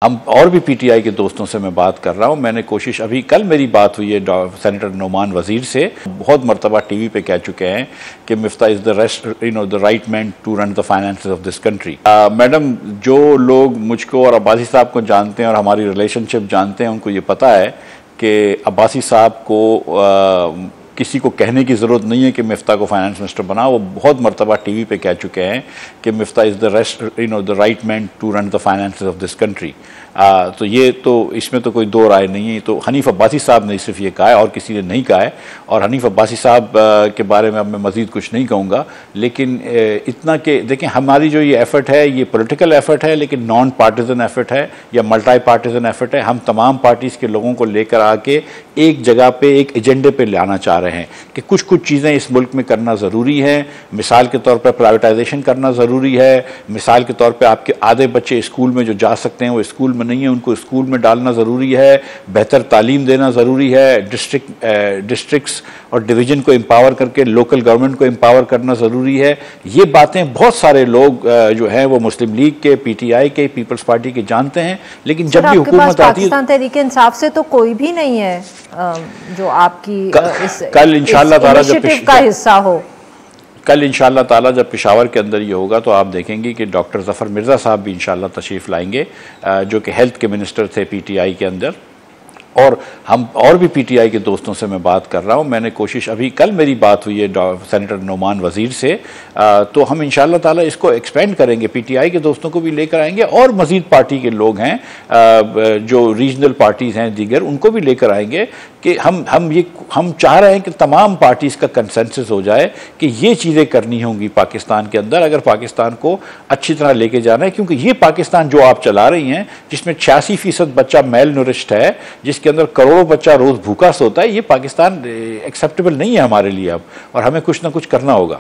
हम और भी पीटीआई के दोस्तों से मैं बात कर रहा हूं। मैंने कोशिश अभी कल मेरी बात हुई है सेनेटर नोमान वजीर से, बहुत मरतबा टीवी पे कह चुके हैं कि Miftah is the right man to run the finances of this country. Madam, जो लोग मुझको और अब्बासी साहब को जानते हैं और हमारी रिलेशनशिप जानते हैं उनको ये पता है कि अब्बासी साहब को किसी को कहने की ज़रूरत नहीं है कि मिफ्ता को फाइनेंस मिनिस्टर बनाओ। वो बहुत मरतबा टीवी पे कह चुके हैं कि Miftah is the right man to run the finances of this country. तो ये तो इसमें तो कोई दो राय नहीं है। तो हनीफ अब्बासी साहब ने सिर्फ ये कहा है और किसी ने नहीं कहा है। और हनीफ अब्बासी साहब के बारे में अब मैं मज़ीद कुछ नहीं कहूँगा, लेकिन इतना कि देखें, हमारी जो ये एफ़र्ट है ये पॉलिटिकल एफ़र्ट है, लेकिन नॉन पार्टिजन एफ़र्ट है या मल्टी पार्टिजन एफ़र्ट है। हम तमाम पार्टीज़ के लोगों को लेकर आके एक जगह पे एक एजेंडे पे लाना चाह रहे हैं कि कुछ कुछ चीज़ें इस मुल्क में करना ज़रूरी है। मिसाल के तौर पर प्राइवेटाइजेशन करना ज़रूरी है। मिसाल के तौर पे आपके आधे बच्चे स्कूल में जो जा सकते हैं वो स्कूल में नहीं है, उनको स्कूल में डालना ज़रूरी है। बेहतर तालीम देना ज़रूरी है। डिस्ट्रिक्ट्स और डिवीज़न को एम्पावर करके लोकल गवर्नमेंट को एम्पावर करना ज़रूरी है। ये बातें बहुत सारे लोग जो हैं वो मुस्लिम लीग के, पीटीआई के, पीपल्स पार्टी के जानते हैं, लेकिन जब भी हुकूमत आती है पाकिस्तान तहरीक इंसाफ से तो कोई भी नहीं है जो आपकी कल इंशाअल्लाह ताला इनिशिएटिव का हिस्सा हो। कल इंशाअल्लाह ताला जब पेशावर के अंदर ये होगा तो आप देखेंगे कि डॉक्टर ज़फ़र मिर्ज़ा साहब भी इंशाअल्लाह तशरीफ़ लाएंगे, जो कि हेल्थ के मिनिस्टर थे पीटीआई के अंदर। और हम और भी पीटीआई के दोस्तों से मैं बात कर रहा हूं। मैंने कोशिश अभी कल मेरी बात हुई है सेनेटर नोमान वजीर से, तो हम इंशाअल्लाह ताला इसको एक्सपेंड करेंगे। पीटीआई के दोस्तों को भी लेकर आएंगे और मज़ीद पार्टी के लोग हैं जो रीजनल पार्टीज़ हैं दीगर, उनको भी लेकर आएंगे कि हम चाह रहे हैं कि तमाम पार्टीज़ का कंसेंसस हो जाए कि ये चीज़ें करनी होंगी पाकिस्तान के अंदर अगर पाकिस्तान को अच्छी तरह लेके जाना है। क्योंकि ये पाकिस्तान जो आप चला रही हैं, जिसमें 86% बच्चा मेल नूरिश्ड है, जिसके अंदर करोड़ों बच्चा रोज़ भूखा सोता है, ये पाकिस्तान एक्सेप्टेबल नहीं है हमारे लिए अब, और हमें कुछ ना कुछ करना होगा।